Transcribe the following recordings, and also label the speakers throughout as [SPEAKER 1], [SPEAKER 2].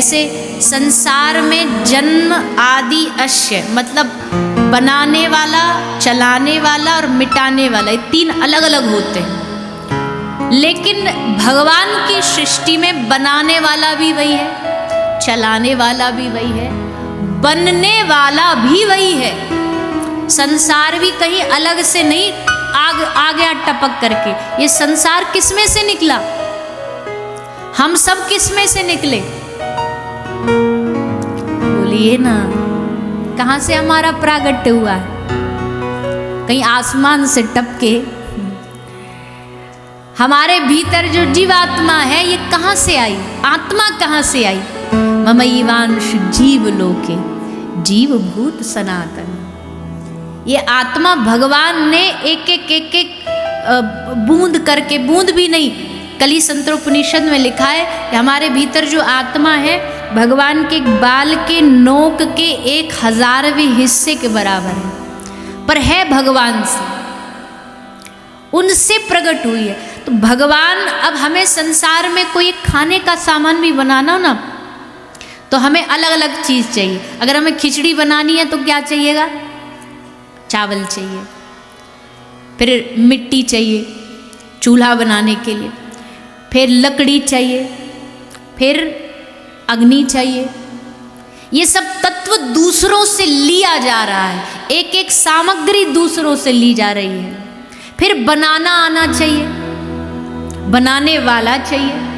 [SPEAKER 1] जैसे संसार में जन्म आदि अश्य मतलब बनाने वाला, चलाने वाला और मिटाने वाला, ये तीन अलग अलग होते हैं। लेकिन भगवान की सृष्टि में बनाने वाला भी वही है, चलाने वाला भी वही है, बनने वाला भी वही है। संसार भी कहीं अलग से नहीं आ गया टपक करके। ये संसार किसमें से निकला? हम सब किसमें से निकले? बोलिए ना, कहां से हमारा प्रागट्य हुआ है? कहीं आसमान से टपके? हमारे भीतर जो जीवात्मा है ये कहां से आई? आत्मा कहां से आई? ममैवांश जीव लोके जीव भूत सनातन। ये आत्मा भगवान ने एक बूंद करके, बूंद भी नहीं, कली संतरोपनिषद में लिखा है कि हमारे भीतर जो आत्मा है भगवान के बाल के नोक के 1000वें हिस्से के बराबर है, पर है भगवान से, उनसे प्रकट हुई है। तो भगवान, अब हमें संसार में कोई खाने का सामान भी बनाना हो ना, तो हमें अलग अलग चीज़ चाहिए। अगर हमें खिचड़ी बनानी है तो क्या चाहिएगा? चावल चाहिए, फिर मिट्टी चाहिए चूल्हा बनाने के लिए, फिर लकड़ी चाहिए, फिर अग्नि चाहिए। ये सब तत्व दूसरों से लिया जा रहा है, एक एक सामग्री दूसरों से ली जा रही है। फिर बनाना आना चाहिए, बनाने वाला चाहिए।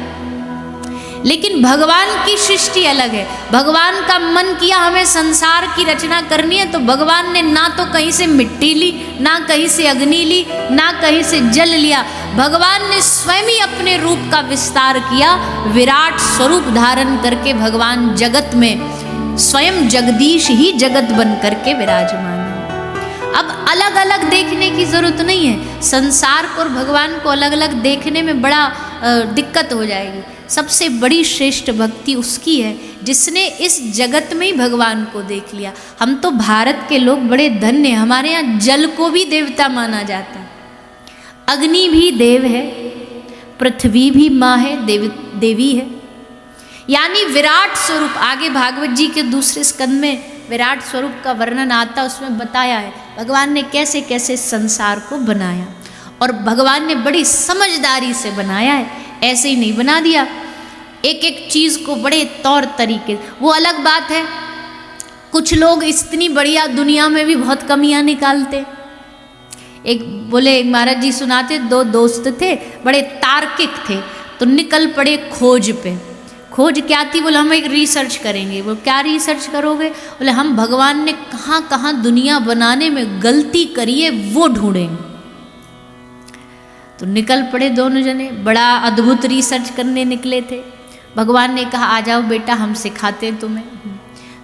[SPEAKER 1] लेकिन भगवान की सृष्टि अलग है। भगवान का मन किया हमें संसार की रचना करनी है, तो भगवान ने ना तो कहीं से मिट्टी ली, ना कहीं से अग्नि ली, ना कहीं से जल लिया। भगवान ने स्वयं ही अपने रूप का विस्तार किया, विराट स्वरूप धारण करके भगवान जगत में स्वयं जगदीश ही जगत बन करके विराजमान है। अब अलग अलग देखने की जरूरत नहीं है। संसार को और भगवान को अलग अलग देखने में बड़ा दिक्कत हो जाएगी। सबसे बड़ी श्रेष्ठ भक्ति उसकी है जिसने इस जगत में ही भगवान को देख लिया। हम तो भारत के लोग बड़े धन्य हैं, हमारे यहाँ जल को भी देवता माना जाता है, अग्नि भी देव है, पृथ्वी भी माँ है, देवी है, यानी विराट स्वरूप। आगे भागवत जी के दूसरे स्कंद में विराट स्वरूप का वर्णन आता, उसमें बताया है भगवान ने कैसे कैसे संसार को बनाया। और भगवान ने बड़ी समझदारी से बनाया है, ऐसे ही नहीं बना दिया। एक एक चीज़ को बड़े तौर तरीके, वो अलग बात है। कुछ लोग इतनी बढ़िया दुनिया में भी बहुत कमियां निकालते। एक बोले, एक महाराज जी सुनाते, 2 दोस्त थे, बड़े तार्किक थे, तो निकल पड़े खोज पे। खोज क्या थी? बोले हम एक रिसर्च करेंगे। वो क्या रिसर्च करोगे? बोले हम भगवान ने कहाँ कहाँ दुनिया बनाने में गलती करी है वो ढूंढेंगे। तो निकल पड़े दोनों जने, बड़ा अद्भुत रिसर्च करने निकले थे। भगवान ने कहा आ जाओ बेटा हम सिखाते हैं तुम्हें।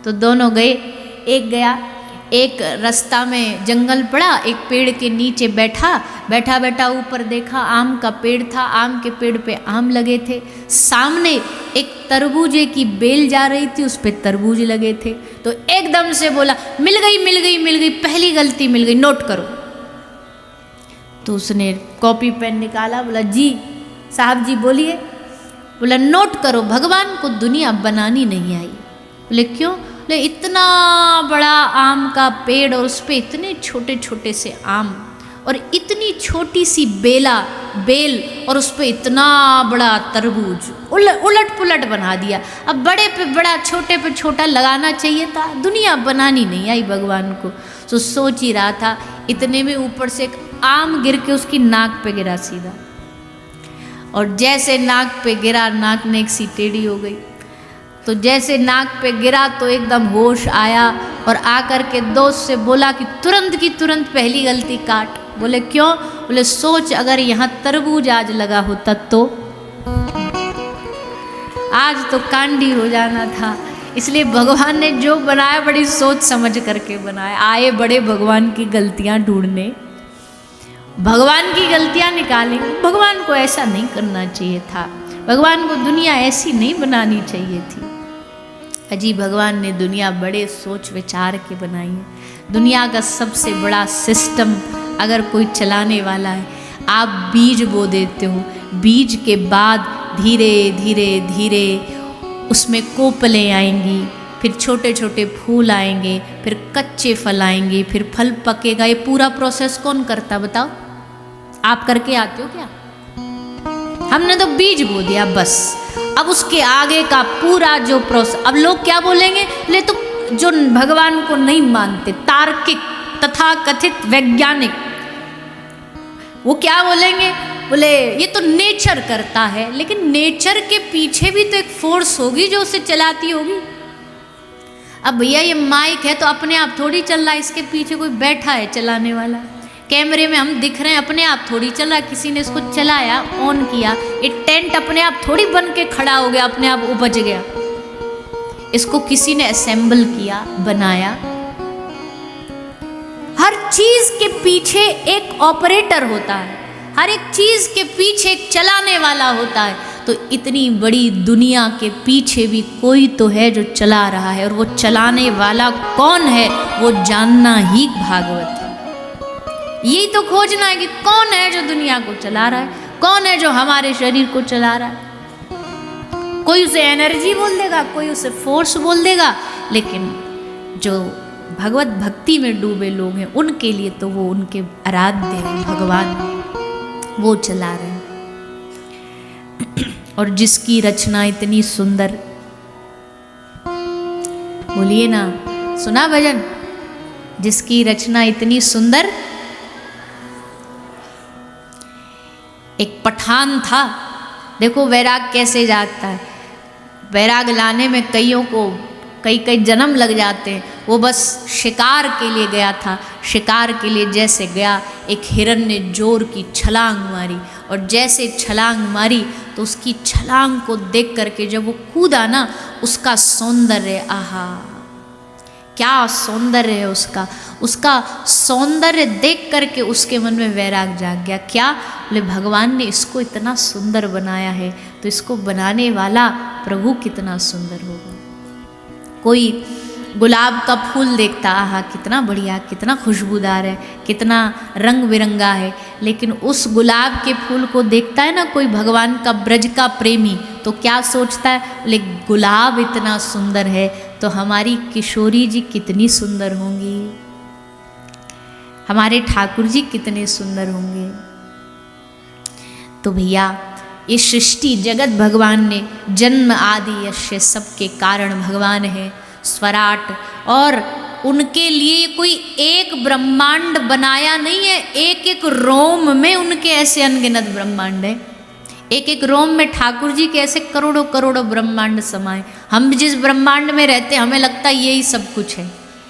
[SPEAKER 1] तो दोनों गए। एक गया, एक रास्ता में जंगल पड़ा, एक पेड़ के नीचे बैठा बैठा ऊपर देखा, आम का पेड़ था, आम के पेड़ पे आम लगे थे। सामने एक तरबूजे की बेल जा रही थी, उस पे तरबूज लगे थे। तो एकदम से बोला मिल गई, पहली गलती मिल गई, नोट करो। तो उसने कॉपी पेन निकाला, बोला जी साहब जी बोलिए। बोला नोट करो, भगवान को दुनिया बनानी नहीं आई। बोले क्यों? बोले इतना बड़ा आम का पेड़ और उस पर इतने छोटे छोटे से आम और इतनी छोटी सी बेल और उस पर इतना बड़ा तरबूज, उलट पुलट बना दिया। अब बड़े पे बड़ा, छोटे पे छोटा लगाना चाहिए था, दुनिया बनानी नहीं आई भगवान को। तो सोच ही रहा था, इतने में ऊपर से एक आम गिर के उसकी नाक पे गिरा सीधा, और जैसे नाक पे गिरा, नाक ने एक सी टेढ़ी हो गई। तो जैसे नाक पे गिरा तो एकदम होश आया और आकर के दोस्त से बोला कि तुरंत की तुरंत पहली गलती काट। बोले क्यों? बोले सोच अगर यहाँ तरबूज आज लगा होता तो आज तो कांडी हो जाना था। इसलिए भगवान ने जो बनाया बड़ी सोच समझ करके बनाया। आए बड़े भगवान की गलतियाँ ढूंढने, भगवान की गलतियाँ निकालेंगे। भगवान को ऐसा नहीं करना चाहिए था, भगवान को दुनिया ऐसी नहीं बनानी चाहिए थी। अजी भगवान ने दुनिया बड़े सोच विचार के बनाई है। दुनिया का सबसे बड़ा सिस्टम अगर कोई चलाने वाला है, आप बीज बो देते हो, बीज के बाद धीरे धीरे धीरे उसमें कोपलें आएंगी, फिर छोटे छोटे फूल आएंगे, फिर कच्चे फल आएंगे, फिर फल पकेगा। ये पूरा प्रोसेस कौन करता बताओ? आप करके आते हो क्या? हमने तो बीज बो दिया बस। अब उसके आगे का पूरा जो प्रोसेस, अब लोग क्या बोलेंगे? ले तो जो भगवान को नहीं मानते, तार्किक तथा कथित वैज्ञानिक, वो क्या बोलेंगे? बोले ये तो नेचर करता है। लेकिन नेचर के पीछे भी तो एक फोर्स होगी जो उसे चलाती होगी। अब भैया ये माइक है तो अपने आप थोड़ी चल रहा है, इसके पीछे कोई बैठा है चलाने वाला। कैमरे में हम दिख रहे हैं, अपने आप थोड़ी चल रहा है, किसी ने इसको चलाया, ऑन किया। ये टेंट अपने आप थोड़ी बन के खड़ा हो गया, अपने आप उपज गया। इसको किसी ने असेंबल किया, बनाया। हर चीज के पीछे एक ऑपरेटर होता है, हर एक चीज के पीछे एक चलाने वाला होता है। तो इतनी बड़ी दुनिया के पीछे भी कोई तो है जो चला रहा है, और वो चलाने वाला कौन है वो जानना ही भागवत है। यही तो खोजना है कि कौन है जो दुनिया को चला रहा है, कौन है जो हमारे शरीर को चला रहा है। कोई उसे एनर्जी बोल देगा, कोई उसे फोर्स बोल देगा, लेकिन जो भगवत भक्ति में डूबे लोग हैं उनके लिए तो वो उनके आराध्य भगवान वो चला रहे हैं। और जिसकी रचना इतनी सुंदर, बोलिए ना, सुना भजन? जिसकी रचना इतनी सुंदर। एक पठान था, देखो वैराग कैसे जागता है। वैराग लाने में कईयों को कई जन्म लग जाते हैं। वो बस शिकार के लिए गया था। शिकार के लिए जैसे गया, एक हिरन ने जोर की छलांग मारी, और जैसे छलांग मारी तो उसकी छलांग को देख करके जब वो कूदा ना, उसका सौंदर्य, आहा क्या सौंदर्य है उसका सौंदर्य देख करके उसके मन में वैराग जाग गया। क्या? बोले भगवान ने इसको इतना सुंदर बनाया है, तो इसको बनाने वाला प्रभु कितना सुंदर होगा। कोई गुलाब का फूल देखता, आहा कितना बढ़िया, कितना खुशबूदार है, कितना रंग बिरंगा है, लेकिन उस गुलाब के फूल को देखता है ना कोई भगवान का ब्रज का प्रेमी, तो क्या सोचता है? बोले गुलाब इतना सुंदर है तो हमारी किशोरी जी कितनी सुंदर होंगी, हमारे ठाकुर जी कितने सुंदर होंगे। तो भैया ये सृष्टि जगत भगवान ने, जन्म आदि यश्य सबके कारण भगवान है, स्वराट, और उनके लिए कोई एक ब्रह्मांड बनाया नहीं है। एक एक रोम में उनके ऐसे अनगिनत ब्रह्मांड है। एक एक रोम में ठाकुर जी के ऐसे करोड़ों करोड़ों ब्रह्मांड समाये। हम जिस ब्रह्मांड में रहते हैं हमें लगता है यही सब कुछ है।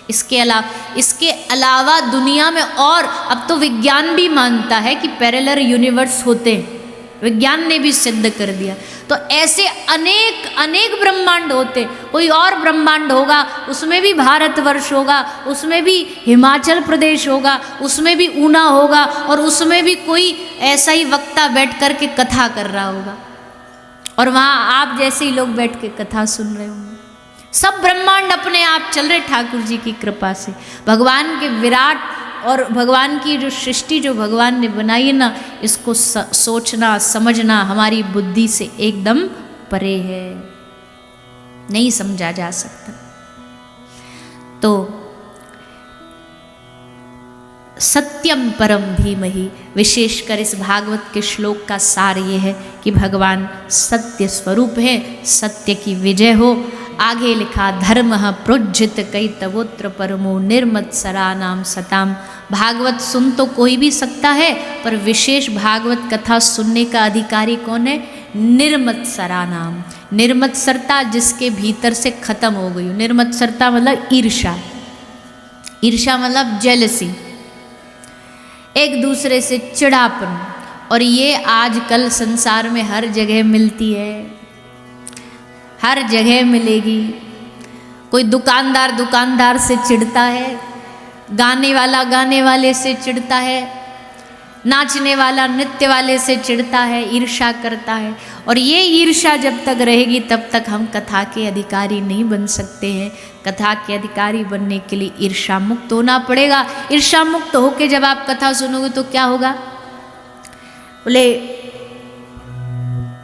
[SPEAKER 1] इसके अलावा दुनिया में, और अब तो विज्ञान भी मानता है कि पैरेलल यूनिवर्स होते हैं, विज्ञान ने भी सिद्ध कर दिया। तो ऐसे अनेक अनेक ब्रह्मांड होते, कोई और ब्रह्मांड होगा उसमें भी भारतवर्ष होगा, उसमें भी हिमाचल प्रदेश होगा, उसमें भी ऊना होगा, और उसमें भी कोई ऐसा ही वक्ता बैठ कर के कथा कर रहा होगा, और वहाँ आप जैसे ही लोग बैठ के कथा सुन रहे होंगे। सब ब्रह्मांड अपने आप चल रहे ठाकुर जी की कृपा से। भगवान के विराट और भगवान की जो सृष्टि जो भगवान ने बनाई है ना, इसको सोचना समझना हमारी बुद्धि से एकदम परे है, नहीं समझा जा सकता। तो सत्यम परम धीमहि, विशेषकर इस भागवत के श्लोक का सार ये है कि भगवान सत्य स्वरूप है, सत्य की विजय हो। आगे लिखा, धर्म प्रोज्जित कई तवोत्र परमो निर्मत्सरा नाम सताम। भागवत सुन तो कोई भी सकता है, पर विशेष भागवत कथा सुनने का अधिकारी कौन है? निर्मत्सरा नाम। निर्मत्सरता जिसके भीतर से खत्म हो गई। निर्मत्सरता मतलब ईर्षा, ईर्षा मतलब जेलसी, एक दूसरे से चिड़ापन। और ये आजकल संसार में हर जगह मिलती है, हर जगह मिलेगी। कोई दुकानदार दुकानदार से चिढ़ता है, गाने वाला गाने वाले से चिढ़ता है, नाचने वाला नृत्य वाले से चिढ़ता है, ईर्ष्या करता है। और ये ईर्ष्या जब तक रहेगी तब तक हम कथा के अधिकारी नहीं बन सकते हैं। कथा के अधिकारी बनने के लिए ईर्ष्या मुक्त होना पड़ेगा। ईर्ष्या मुक्त होके जब आप कथा सुनोगे तो क्या होगा? बोले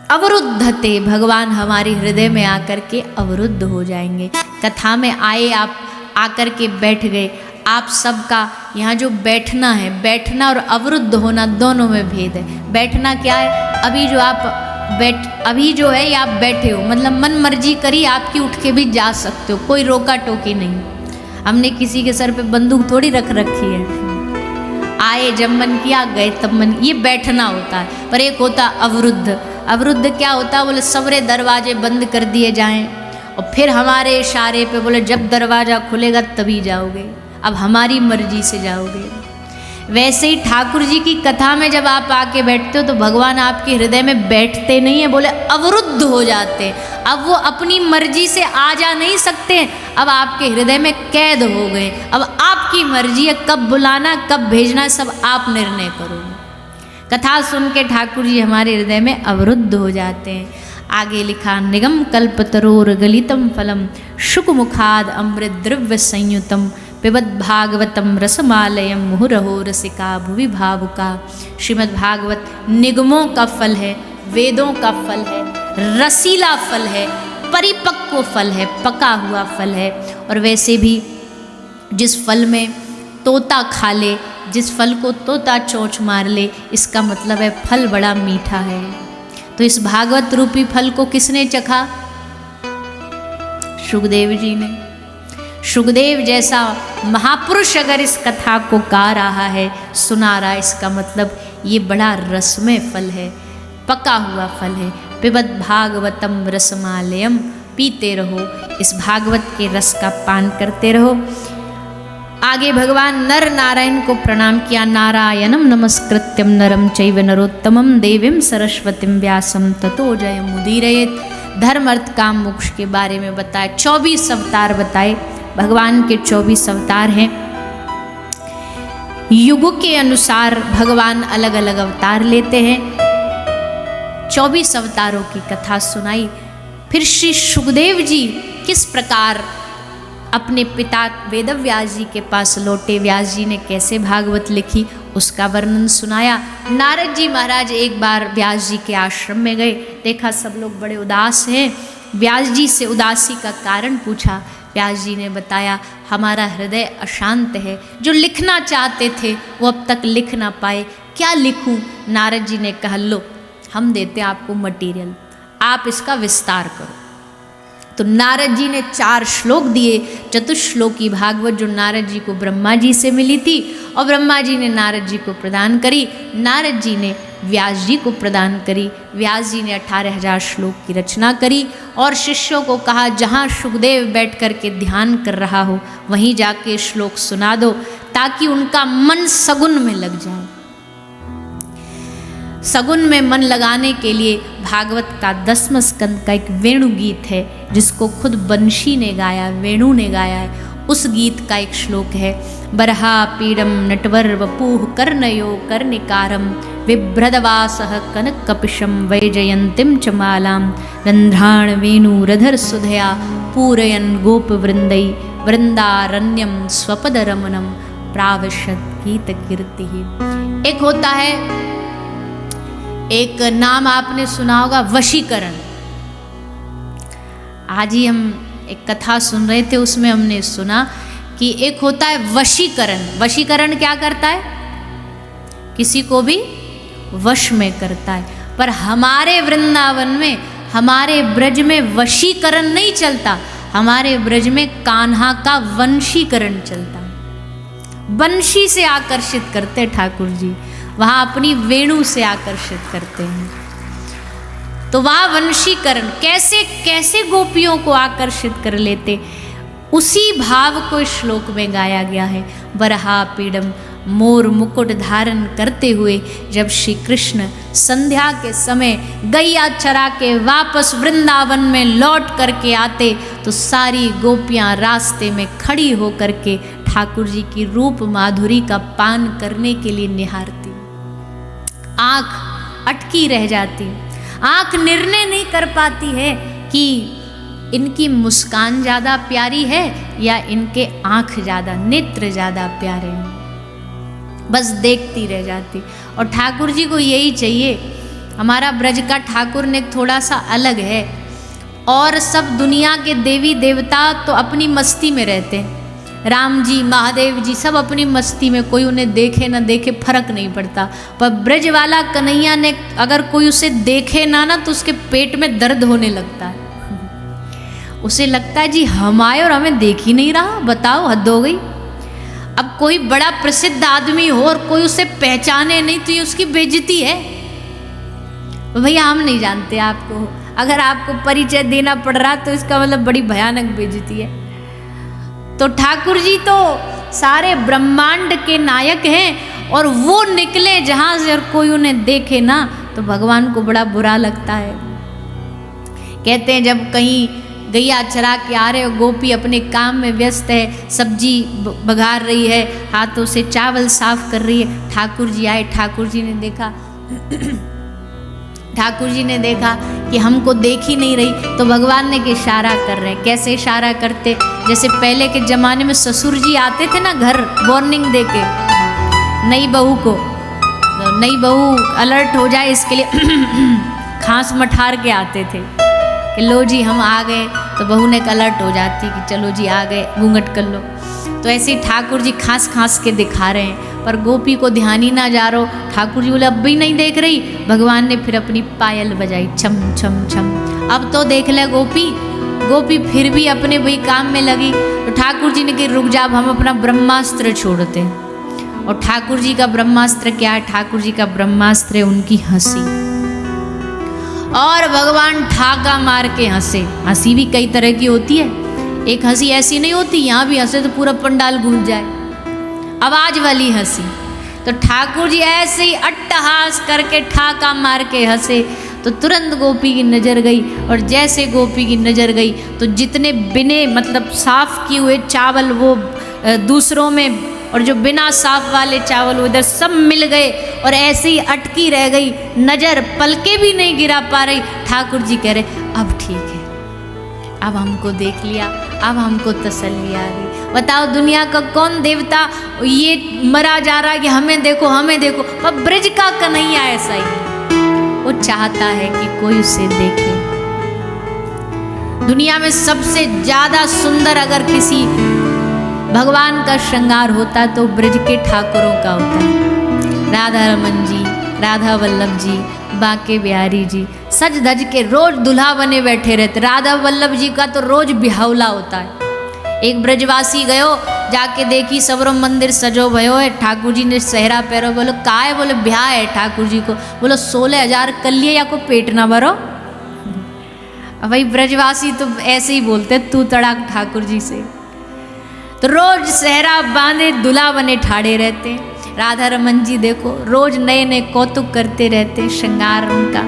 [SPEAKER 1] अवरुद्धते, भगवान हमारे हृदय में आकर के अवरुद्ध हो जाएंगे। कथा में आए, आप आकर के बैठ गए। आप सबका यहाँ जो बैठना है, बैठना और अवरुद्ध होना दोनों में भेद है। बैठना क्या है? अभी जो है ये आप बैठे हो, मतलब मन मर्जी करी आपकी, उठ के भी जा सकते हो, कोई रोका टोकी नहीं। हमने किसी के सर पे बंदूक थोड़ी रख रखी है। आए जब मन किया, गए तब मन, ये बैठना होता है। पर एक होता अवरुद्ध। अवरुद्ध क्या होता है? बोले सबरे दरवाजे बंद कर दिए जाएं और फिर हमारे इशारे पे बोले जब दरवाज़ा खुलेगा तभी जाओगे, अब हमारी मर्जी से जाओगे। वैसे ही ठाकुर जी की कथा में जब आप आके बैठते हो तो भगवान आपके हृदय में बैठते नहीं है, बोले अवरुद्ध हो जाते। अब वो अपनी मर्जी से आ जा नहीं सकते, अब आपके हृदय में कैद हो गए। अब आपकी मर्जी है, कब बुलाना कब भेजना सब आप निर्णय करोगे। कथा सुन के ठाकुर जी हमारे हृदय में अवरुद्ध हो जाते हैं। आगे लिखा, निगम कल्पतरोर गलितम फलम शुक मुखाद अमृत द्रव्य संयुतम पिबद भागवतम रसमालयम मुहुरहो रसिका भुवि भावुका। श्रीमद् भागवत निगमों का फल है, वेदों का फल है, रसीला फल है, परिपक्व फल है, पका हुआ फल है। और वैसे भी जिस फल में तोता खा ले, जिस फल को तोता चोंच मार ले, इसका मतलब है फल बड़ा मीठा है। तो इस भागवत रूपी फल को किसने चखा? सुखदेव जी ने। सुखदेव जैसा महापुरुष अगर इस कथा को गा रहा है, सुना रहा है, इसका मतलब ये बड़ा रसमय फल है, पका हुआ फल है। पिबद भागवतम रसमालयम, पीते रहो, इस भागवत के रस का पान करते रहो। आगे भगवान नर नारायण को प्रणाम किया। नारायणम नमस्कृत्यम नरम चैव नरोत्तमम देवीं सरस्वतीं व्यासम ततो जयमुदीरयेत्। धर्म अर्थ काम मोक्ष के बारे में बताया। 24 अवतार बताए। भगवान के 24 अवतार हैं। युग के अनुसार भगवान अलग अलग अवतार लेते हैं। 24 अवतारों की कथा सुनाई। फिर श्री सुखदेव जी किस प्रकार अपने पिता वेदव्यास जी के पास लौटे, व्यास जी ने कैसे भागवत लिखी, उसका वर्णन सुनाया। नारद जी महाराज एक बार व्यास जी के आश्रम में गए, देखा सब लोग बड़े उदास हैं। व्यास जी से उदासी का कारण पूछा। व्यास जी ने बताया, हमारा हृदय अशांत है, जो लिखना चाहते थे वो अब तक लिख ना पाए, क्या लिखूं? नारद जी ने कहा, लो हम देते आपको मटेरियल, आप इसका विस्तार करो। तो नारद जी ने 4 श्लोक दिए। चतुश्लोकी भागवत जो नारद जी को ब्रह्मा जी से मिली थी और ब्रह्मा जी ने नारद जी को प्रदान करी, नारद जी ने व्यास जी को प्रदान करी। व्यास जी ने 18,000 श्लोक की रचना करी और शिष्यों को कहा, जहाँ सुखदेव बैठ कर के ध्यान कर रहा हो वहीं जाके श्लोक सुना दो, ताकि उनका मन सगुन में लग जाए। सगुन में मन लगाने के लिए भागवत का 10वां स्कंद का एक वेणु गीत है, जिसको खुद बंशी ने गाया, वेणु ने गाया है। उस गीत का एक श्लोक है, बरहा पीडम नटवर वपूह कर्णयो कर्णिकारम बिभ्रदवासः कनक कपिशम वैजयंतीम च मालाम रंध्राण वेणुरधर सुधया पूरयन गोप वृंदई वृंदारण्यम स्वपद रमनम प्राविशत गीत कीर्ति। एक होता है, एक नाम आपने सुना होगा, वशीकरण। आज ही हम एक कथा सुन रहे थे, उसमें हमने सुना कि एक होता है वशीकरण। वशीकरण क्या करता है? किसी को भी वश में करता है। पर हमारे वृंदावन में, हमारे ब्रज में वशीकरण नहीं चलता, हमारे ब्रज में कान्हा का वंशीकरण चलता है। बंशी से आकर्षित करते ठाकुर जी, वहाँ अपनी वेणु से आकर्षित करते हैं। तो वहाँ वंशीकरण कैसे कैसे गोपियों को आकर्षित कर लेते, उसी भाव को श्लोक में गाया गया है। बरहा पीडम, मोर मुकुट धारण करते हुए जब श्री कृष्ण संध्या के समय गैया चरा के वापस वृंदावन में लौट करके आते, तो सारी गोपियाँ रास्ते में खड़ी होकर के ठाकुर जी की रूप माधुरी का पान करने के लिए निहारती। आँख अटकी रह जाती, आँख निर्णय नहीं कर पाती है कि इनकी मुस्कान ज़्यादा प्यारी है या इनके आँख ज़्यादा, नेत्र ज़्यादा प्यारे हैं। बस देखती रह जाती। और ठाकुर जी को यही चाहिए हमारा ब्रज का ठाकुर ने थोड़ा सा अलग है। और सब दुनिया के देवी देवता तो अपनी मस्ती में रहते हैं, राम जी महादेव जी सब अपनी मस्ती में, कोई उन्हें देखे ना देखे फर्क नहीं पड़ता। पर ब्रज वाला कन्हैया ने अगर कोई उसे देखे ना तो उसके पेट में दर्द होने लगता है। उसे लगता है जी हम आए और हमें देख ही नहीं रहा, बताओ हद हो गई। अब कोई बड़ा प्रसिद्ध आदमी हो और कोई उसे पहचाने नहीं तो ये उसकी बेइज्जती है। भैया हम नहीं जानते आपको, अगर आपको परिचय देना पड़ रहा तो इसका मतलब बड़ी भयानक बेइज्जती है। तो ठाकुर जी तो सारे ब्रह्मांड के नायक हैं और वो निकले जहां से और कोई उन्हें देखे ना तो भगवान को बड़ा बुरा लगता है। कहते हैं जब कहीं गैया चरा के आ रहे हो, गोपी अपने काम में व्यस्त है, सब्जी बघार रही है, हाथों से चावल साफ कर रही है, ठाकुर जी आए। ठाकुर जी ने देखा ठाकुर जी ने देखा कि हमको देख ही नहीं रही तो भगवान ने इशारा कर रहे हैं। कैसे इशारा करते, जैसे पहले के ज़माने में ससुर जी आते थे ना घर वार्निंग दे के नई बहू को, तो नई बहू अलर्ट हो जाए इसके लिए खांस मठार के आते थे कि लो जी हम आ गए, तो बहू ने अलर्ट हो जाती कि चलो जी आ गए, घूंघट कर लो। तो ऐसे ही ठाकुर जी खांस खांस के दिखा रहे हैं, पर गोपी को ध्यान ही ना जा रहा। ठाकुर जी बोले अब भी नहीं देख रही। भगवान ने फिर अपनी पायल बजाई छम छम छम, अब तो देख ले गोपी। गोपी फिर भी अपने वही काम में लगी। तो ठाकुर जी ने कहा रुक जा, हम अपना ब्रह्मास्त्र छोड़ते हैं। और ठाकुर जी का ब्रह्मास्त्र क्या है? ठाकुर जी का ब्रह्मास्त्र है उनकी हंसी। और भगवान ठाका मार के हंसे। हंसी भी कई तरह की होती है, एक हंसी ऐसी नहीं होती यहाँ भी हंसे तो पूरा पंडाल गूंज जाए, आवाज वाली हंसी। तो ठाकुर जी ऐसे ही अट्टहास करके ठाका मार के हंसे तो तुरंत गोपी की नज़र गई। और जैसे गोपी की नज़र गई तो जितने बिने मतलब साफ किए हुए चावल वो दूसरों में, और जो बिना साफ वाले चावल उधर सब मिल गए और ऐसे ही अटकी रह गई, नज़र पलके भी नहीं गिरा पा रही। ठाकुर जी कह रहे अब ठीक है, अब हमको देख लिया, अब हमको तसल्ली आ गई। बताओ दुनिया का कौन देवता ये मरा जा रहा है कि हमें देखो हमें देखो, पर ब्रज का कन्हैया ऐसा ही, वो चाहता है कि कोई उसे देखे। दुनिया में सबसे ज्यादा सुंदर अगर किसी भगवान का श्रृंगार होता तो ब्रज के ठाकुरों का होता है। राधा रमन जी, राधा वल्लभ जी, बांके बिहारी जी सज धज के रोज दुल्हा बने बैठे रहते। राधा वल्लभ जी का तो रोज बिहावला होता है। एक ब्रजवासी गयो, जाके देखी सबरो मंदिर सजो भयो है, ठाकुर जी ने सहरा पैरो। बोलो का है? बोले ब्याह है ठाकुर जी को। बोलो 16,000 कर लिए या को पेट ना भरो। भाई ब्रजवासी तो ऐसे ही बोलते तू तड़ाक ठाकुर जी से। तो रोज सहरा बांधे दुल्हा बने ठाड़े रहते। राधा रमन जी देखो रोज नए नए कौतुक करते रहते, श्रृंगार उनका।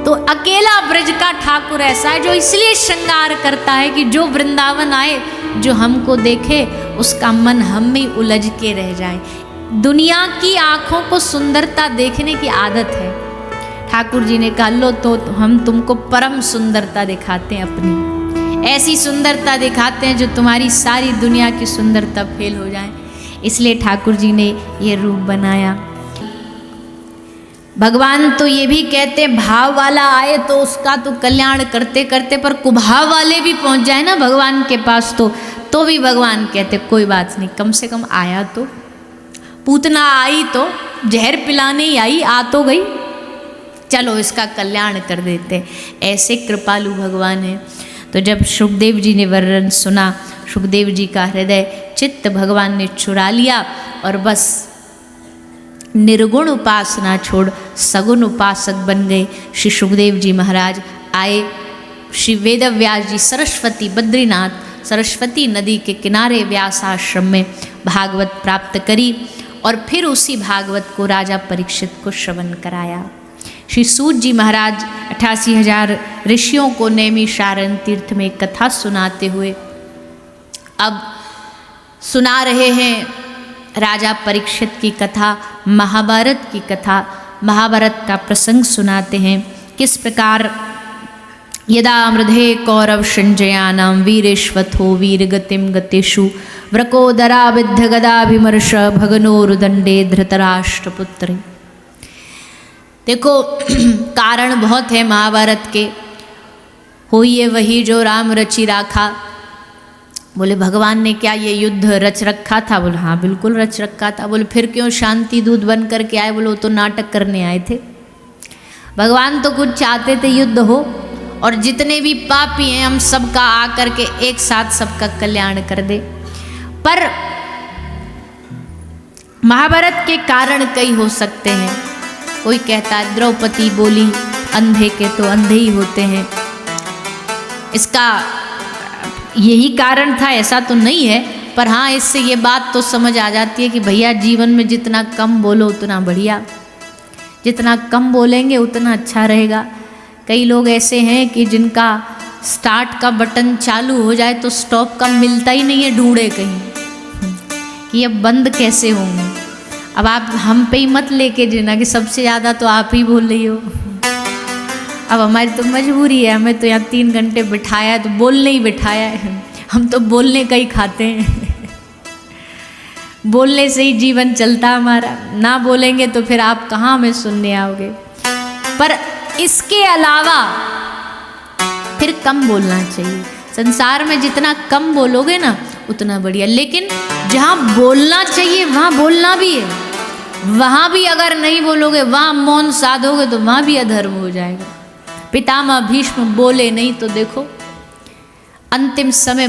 [SPEAKER 1] तो अकेला ब्रज का ठाकुर ऐसा है जो इसलिए श्रृंगार करता है कि जो वृंदावन आए, जो हमको देखे, उसका मन हम में उलझ के रह जाए। दुनिया की आंखों को सुंदरता देखने की आदत है। ठाकुर जी ने कहा लो तो हम तुमको परम सुंदरता दिखाते हैं, अपनी ऐसी सुंदरता दिखाते हैं जो तुम्हारी सारी दुनिया की सुंदरता फेल हो जाए। इसलिए ठाकुर जी ने ये रूप बनाया। भगवान तो ये भी कहते भाव वाला आए तो उसका तो कल्याण करते करते, पर कुभाव वाले भी पहुंच जाए ना भगवान के पास तो भी भगवान कहते कोई बात नहीं, कम से कम आया तो। पूतना आई तो जहर पिलाने ही आई, आ तो गई, चलो इसका कल्याण कर देते। ऐसे कृपालु भगवान है। तो जब सुखदेव जी ने वर्णन सुना, सुखदेव जी का हृदय चित्त भगवान ने चुरा लिया और बस निर्गुण उपासना छोड़ सगुण उपासक बन गए। श्री सुखदेव जी महाराज आए। श्री वेदव्यास जी सरस्वती बद्रीनाथ सरस्वती नदी के किनारे व्यास आश्रम में भागवत प्राप्त करी और फिर उसी भागवत को राजा परीक्षित को श्रवण कराया। श्री सूत जी महाराज 88,000 ऋषियों को नैमिषारण्य तीर्थ में कथा सुनाते हुए अब सुना रहे हैं राजा परीक्षित की कथा, महाभारत की कथा। महाभारत का प्रसंग सुनाते हैं किस प्रकार यदा मृधे कौरव संजयानां वीरेश्वथो वीरगतिम गतेषु व्रकोदरा विद्ध गदाभिमर्श भगनोरुदंडे धृतराष्ट्रपुत्रे। देखो कारण बहुत है महाभारत के। होइए वही जो राम रचि राखा। बोले भगवान ने क्या ये युद्ध रच रखा था? बोले हाँ बिल्कुल रच रखा था। बोले फिर क्यों शांति दूत बन करके आए? बोले वो तो नाटक करने आए थे। भगवान तो कुछ चाहते थे युद्ध हो और जितने भी पापी हैं हम सबका आकर के एक साथ सबका कल्याण कर दे। पर महाभारत के कारण कई हो सकते हैं। कोई कहता है द्रौपदी बोली अंधे के तो अंधे ही होते हैं, इसका यही कारण था ऐसा तो नहीं है। पर हाँ इससे ये बात तो समझ आ जाती है कि भैया जीवन में जितना कम बोलो उतना बढ़िया, जितना कम बोलेंगे उतना अच्छा रहेगा। कई लोग ऐसे हैं कि जिनका स्टार्ट का बटन चालू हो जाए तो स्टॉप का मिलता ही नहीं है, ढूंढे कहीं कि अब बंद कैसे होंगे। अब आप हम पे ही मत लेके देना कि सबसे ज़्यादा तो आप ही बोल रही हो। अब हमारी तो मजबूरी है, हमें तो यहाँ 3 घंटे बिठाया है तो बोलने ही बिठाया है, हम तो बोलने का ही खाते हैं। बोलने से ही जीवन चलता हमारा, ना बोलेंगे तो फिर आप कहाँ हमें सुनने आओगे। पर इसके अलावा फिर कम बोलना चाहिए। संसार में जितना कम बोलोगे ना उतना बढ़िया। लेकिन जहाँ बोलना चाहिए वहाँ बोलना भी है, वहाँ भी अगर नहीं बोलोगे, वहाँ मौन साधोगे तो वहाँ भी अधर्म हो जाएगा। पितामह भीष्म बोले नहीं तो देखो अंतिम समय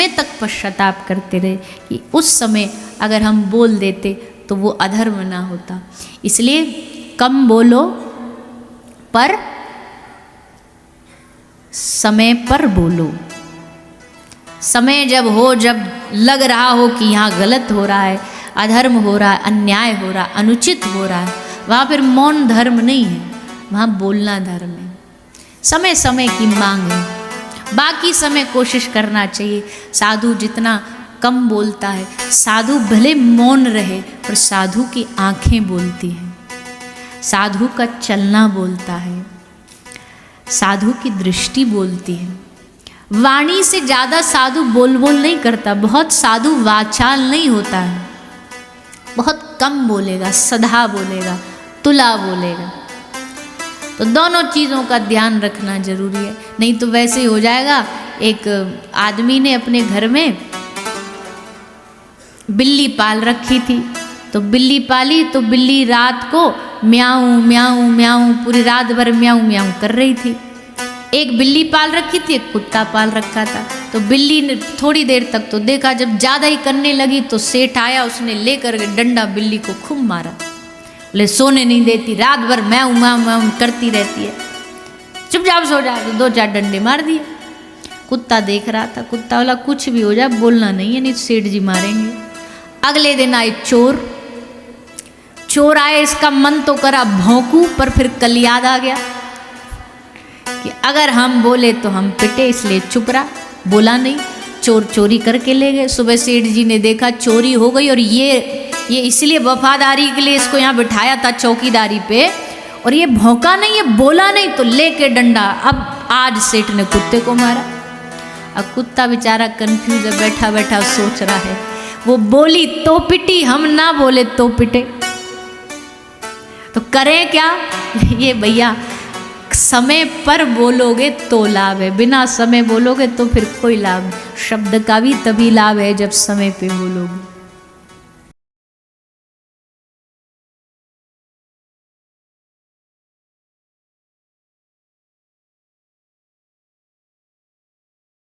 [SPEAKER 1] तक पश्चाताप करते रहे कि उस समय अगर हम बोल देते तो वो अधर्म ना होता। इसलिए कम बोलो पर समय पर बोलो। समय जब हो, जब लग रहा हो कि यहाँ गलत हो रहा है, अधर्म हो रहा है, अन्याय हो रहा है, अनुचित हो रहा है, वहाँ फिर मौन धर्म नहीं है, वहाँ बोलना धर्म है। समय समय की मांग है, बाकी समय कोशिश करना चाहिए। साधु जितना कम बोलता है, साधु भले मौन रहे पर साधु की आंखें बोलती हैं, साधु का चलना बोलता है, साधु की दृष्टि बोलती है। वाणी से ज़्यादा साधु बोल नहीं करता, बहुत साधु वाचाल नहीं होता है, बहुत कम बोलेगा, सधा बोलेगा, तुला बोलेगा। तो दोनों चीज़ों का ध्यान रखना जरूरी है, नहीं तो वैसे ही हो जाएगा। एक आदमी ने अपने घर में बिल्ली पाल रखी थी, तो बिल्ली पाली तो बिल्ली रात को म्याऊं म्याऊं म्याऊं पूरी रात भर म्याऊं म्याऊं कर रही थी। एक बिल्ली पाल रखी थी, एक कुत्ता पाल रखा था। तो बिल्ली ने थोड़ी देर तक तो देखा, जब ज़्यादा ही करने लगी तो सेठ आया, उसने लेकर के डंडा बिल्ली को खूब मारा। बोले सोने नहीं देती, रात भर म्याऊं म्याऊं म्याऊं करती रहती है, चुपचाप सो जा। तो 2-4 डंडे मार दिए। कुत्ता देख रहा था, कुत्ता बोला कुछ भी हो जाए बोलना नहीं है, नहीं तो सेठ जी मारेंगे। अगले दिन आए चोर आए, इसका मन तो करा भौंकू, पर फिर कल याद आ गया कि अगर हम बोले तो हम पिटे, इसलिए चुप रहा, बोला नहीं। चोर चोरी करके ले गए। सुबह सेठ जी ने देखा चोरी हो गई, और ये इसलिए वफादारी के लिए इसको यहाँ बिठाया था चौकीदारी पे, और ये भौंका नहीं, ये बोला नहीं, तो लेके डंडा अब आज सेठ ने कुत्ते को मारा। अब कुत्ता बेचारा कंफ्यूज है, बैठा बैठा सोच रहा है, वो बोली तो पिटी, हम ना बोले तो पिटे, तो करें क्या। ये भैया समय पर बोलोगे तो लाभ है, बिना समय बोलोगे तो फिर कोई लाभ नहीं। शब्द का भी तभी लाभ है जब समय पे बोलोगे।